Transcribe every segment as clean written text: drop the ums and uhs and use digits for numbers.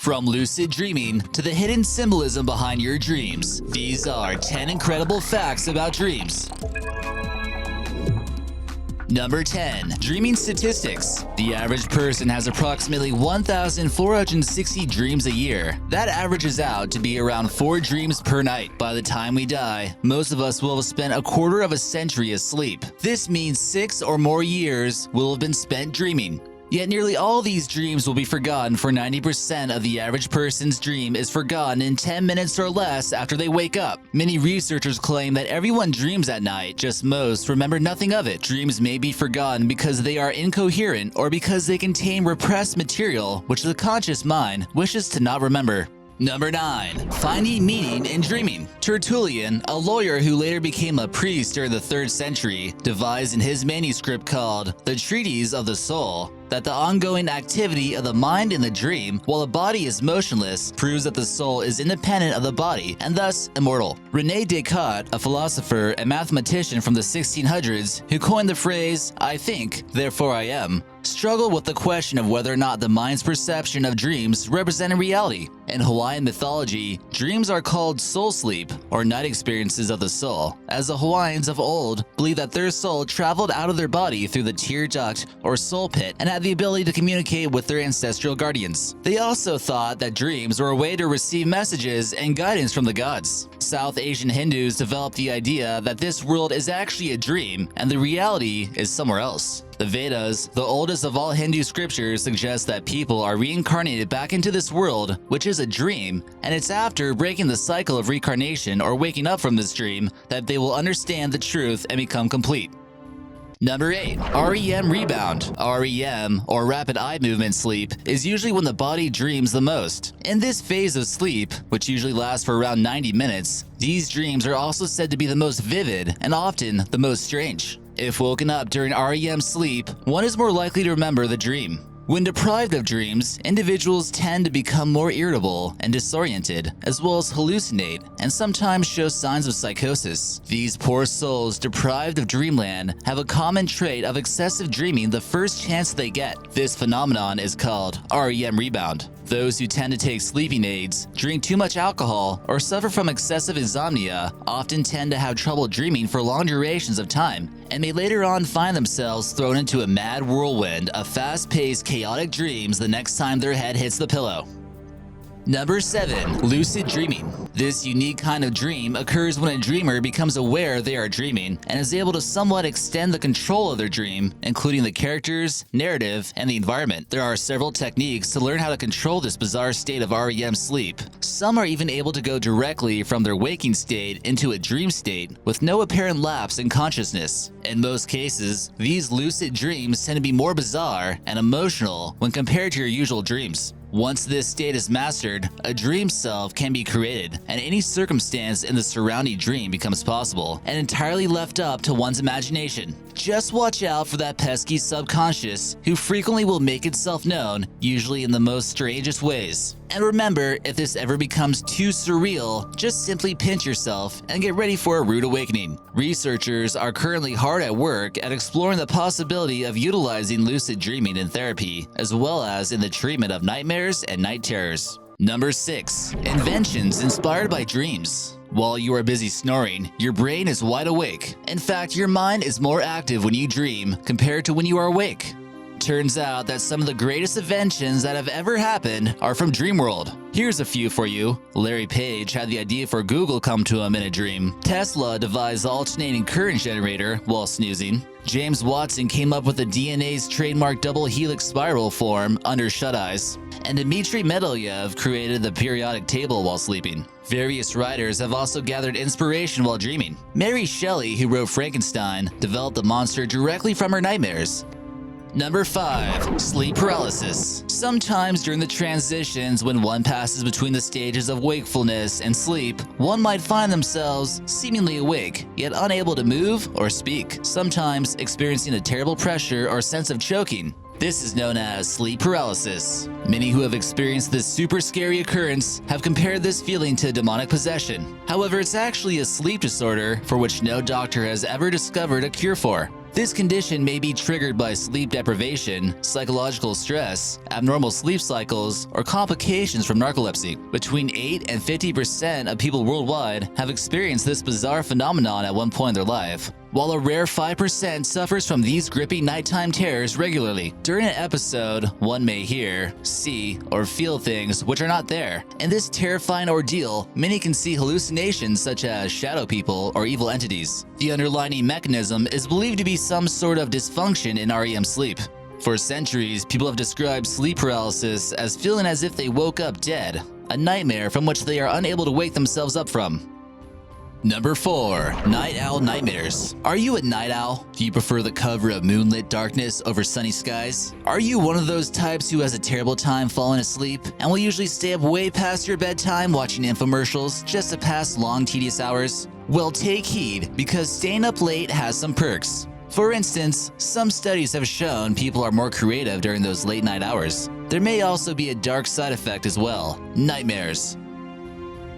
From lucid dreaming to the hidden symbolism behind your dreams, these are 10 incredible facts about dreams. Number 10. Dreaming statistics. The average person has approximately 1,460 dreams a year. That averages out to be around 4 dreams per night. By the time we die, most of us will have spent a quarter of a century asleep. This means 6 or more years will have been spent dreaming. Yet nearly all these dreams will be forgotten, for 90% of the average person's dream is forgotten in 10 minutes or less after they wake up. Many researchers claim that everyone dreams at night, just most remember nothing of it. Dreams may be forgotten because they are incoherent or because they contain repressed material which the conscious mind wishes to not remember. Number 9. Finding meaning in dreaming. Tertullian, a lawyer who later became a priest during the 3rd century, devised in his manuscript called The Treatise of the Soul that the ongoing activity of the mind in the dream, while the body is motionless, proves that the soul is independent of the body and thus immortal. René Descartes, a philosopher and mathematician from the 1600s who coined the phrase, "I think, therefore I am," struggled with the question of whether or not the mind's perception of dreams represented reality. In Hawaiian mythology, dreams are called soul sleep, or night experiences of the soul, as the Hawaiians of old believed that their soul traveled out of their body through the tear duct or soul pit and had the ability to communicate with their ancestral guardians. They also thought that dreams were a way to receive messages and guidance from the gods. South Asian Hindus developed the idea that this world is actually a dream and the reality is somewhere else. The Vedas, the oldest of all Hindu scriptures, suggest that people are reincarnated back into this world, which is a dream, and it's after breaking the cycle of reincarnation or waking up from this dream that they will understand the truth and become complete. Number 8. REM Rebound. REM, or rapid eye movement sleep, is usually when the body dreams the most. In this phase of sleep, which usually lasts for around 90 minutes, these dreams are also said to be the most vivid and often the most strange. If woken up during REM sleep, one is more likely to remember the dream. When deprived of dreams, individuals tend to become more irritable and disoriented, as well as hallucinate and sometimes show signs of psychosis. These poor souls deprived of dreamland have a common trait of excessive dreaming the first chance they get. This phenomenon is called REM rebound. Those who tend to take sleeping aids, drink too much alcohol, or suffer from excessive insomnia often tend to have trouble dreaming for long durations of time and may later on find themselves thrown into a mad whirlwind of fast-paced, chaotic dreams the next time their head hits the pillow. Number 7. Lucid Dreaming. This unique kind of dream occurs when a dreamer becomes aware they are dreaming and is able to somewhat extend the control of their dream, including the characters, narrative, and the environment. There are several techniques to learn how to control this bizarre state of REM sleep. Some are even able to go directly from their waking state into a dream state with no apparent lapse in consciousness. In most cases, these lucid dreams tend to be more bizarre and emotional when compared to your usual dreams. Once this state is mastered, a dream self can be created, and any circumstance in the surrounding dream becomes possible and entirely left up to one's imagination. Just watch out for that pesky subconscious who frequently will make itself known, usually in the most strangest ways. And remember, if this ever becomes too surreal, just simply pinch yourself and get ready for a rude awakening. Researchers are currently hard at work at exploring the possibility of utilizing lucid dreaming in therapy, as well as in the treatment of nightmares and night terrors. Number 6. Inventions inspired by dreams. While you are busy snoring, your brain is wide awake. In fact, your mind is more active when you dream compared to when you are awake. Turns out that some of the greatest inventions that have ever happened are from dream world. Here's a few for you. Larry Page had the idea for Google come to him in a dream. Tesla devised the alternating current generator while snoozing. James Watson came up with the DNA's trademark double helix spiral form under shut-eyes. And Dmitry Mendeleev created the periodic table while sleeping. Various writers have also gathered inspiration while dreaming. Mary Shelley, who wrote Frankenstein, developed the monster directly from her nightmares. Number 5. Sleep paralysis. Sometimes during the transitions when one passes between the stages of wakefulness and sleep, one might find themselves seemingly awake, yet unable to move or speak, sometimes experiencing a terrible pressure or sense of choking. This is known as sleep paralysis. Many who have experienced this super scary occurrence have compared this feeling to demonic possession. However, it's actually a sleep disorder for which no doctor has ever discovered a cure for. This condition may be triggered by sleep deprivation, psychological stress, abnormal sleep cycles, or complications from narcolepsy. Between 8 and 50% of people worldwide have experienced this bizarre phenomenon at one point in their life, while a rare 5% suffers from these gripping nighttime terrors regularly. During an episode, one may hear, see, or feel things which are not there. In this terrifying ordeal, many can see hallucinations such as shadow people or evil entities. The underlying mechanism is believed to be some sort of dysfunction in REM sleep. For centuries, people have described sleep paralysis as feeling as if they woke up dead, a nightmare from which they are unable to wake themselves up from. Number 4. Night owl nightmares. Are you a night owl? Do you prefer the cover of moonlit darkness over sunny skies? Are you one of those types who has a terrible time falling asleep and will usually stay up way past your bedtime watching infomercials just to pass long, tedious hours? Well, take heed, because staying up late has some perks. For instance, some studies have shown people are more creative during those late night hours. There may also be a dark side effect as well: nightmares.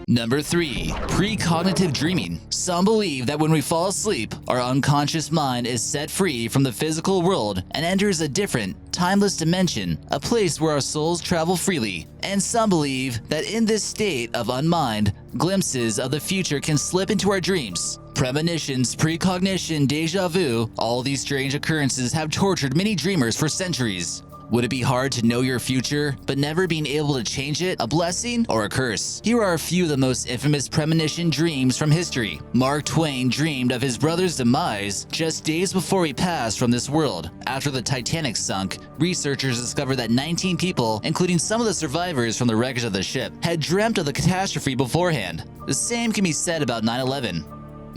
Number 3. Precognitive dreaming. Some believe that when we fall asleep, our unconscious mind is set free from the physical world and enters a different, timeless dimension, a place where our souls travel freely. And some believe that in this state of unmind, glimpses of the future can slip into our dreams. Premonitions, precognition, deja vu, all these strange occurrences have tortured many dreamers for centuries. Would it be hard to know your future, but never being able to change it, a blessing or a curse? Here are a few of the most infamous premonition dreams from history. Mark Twain dreamed of his brother's demise just days before he passed from this world. After the Titanic sunk, researchers discovered that 19 people, including some of the survivors from the wreckage of the ship, had dreamt of the catastrophe beforehand. The same can be said about 9/11.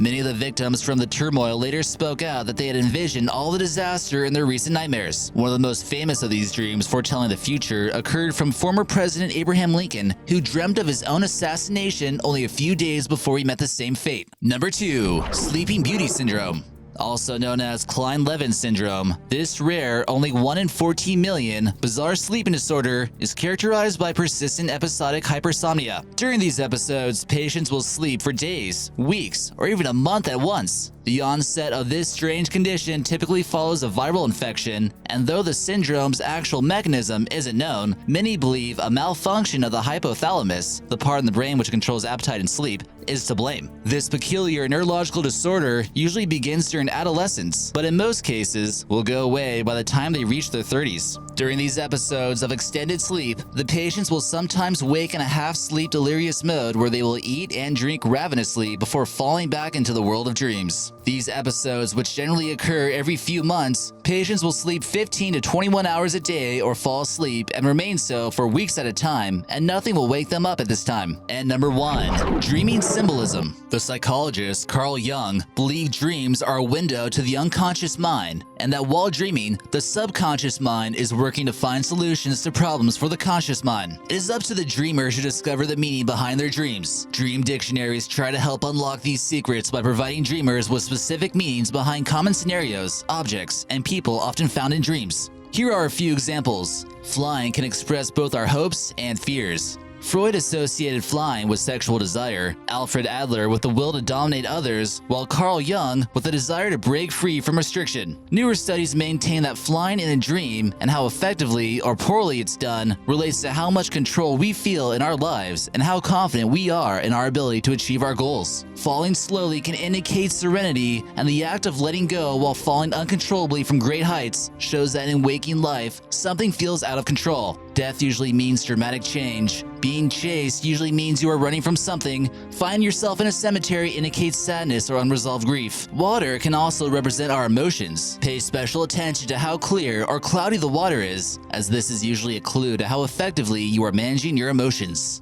Many of the victims from the turmoil later spoke out that they had envisioned all the disaster in their recent nightmares. One of the most famous of these dreams foretelling the future occurred from former President Abraham Lincoln, who dreamt of his own assassination only a few days before he met the same fate. Number 2. Sleeping Beauty Syndrome. Also known as Klein-Levin syndrome, this rare, only 1 in 14 million, bizarre sleeping disorder is characterized by persistent episodic hypersomnia. During these episodes, patients will sleep for days, weeks, or even a month at once. The onset of this strange condition typically follows a viral infection, and though the syndrome's actual mechanism isn't known, many believe a malfunction of the hypothalamus, the part in the brain which controls appetite and sleep, is to blame. This peculiar neurological disorder usually begins during adolescence, but in most cases will go away by the time they reach their 30s. During these episodes of extended sleep, the patients will sometimes wake in a half-sleep delirious mode where they will eat and drink ravenously before falling back into the world of dreams. These episodes, which generally occur every few months, patients will sleep 15 to 21 hours a day or fall asleep and remain so for weeks at a time, and nothing will wake them up at this time. And number 1. Dreaming Symbolism. The psychologist Carl Jung believed dreams are a window to the unconscious mind, and that while dreaming, the subconscious mind is working to find solutions to problems for the conscious mind. It is up to the dreamer to discover the meaning behind their dreams. Dream dictionaries try to help unlock these secrets by providing dreamers with specific meanings behind common scenarios, objects, and people often found in dreams. Here are a few examples. Flying can express both our hopes and fears. Freud associated flying with sexual desire, Alfred Adler with the will to dominate others, while Carl Jung with the desire to break free from restriction. Newer studies maintain that flying in a dream and how effectively or poorly it's done relates to how much control we feel in our lives and how confident we are in our ability to achieve our goals. Falling slowly can indicate serenity, and the act of letting go while falling uncontrollably from great heights shows that in waking life, something feels out of control. Death usually means dramatic change. Being chased usually means you are running from something. Finding yourself in a cemetery indicates sadness or unresolved grief. Water can also represent our emotions. Pay special attention to how clear or cloudy the water is, as this is usually a clue to how effectively you are managing your emotions.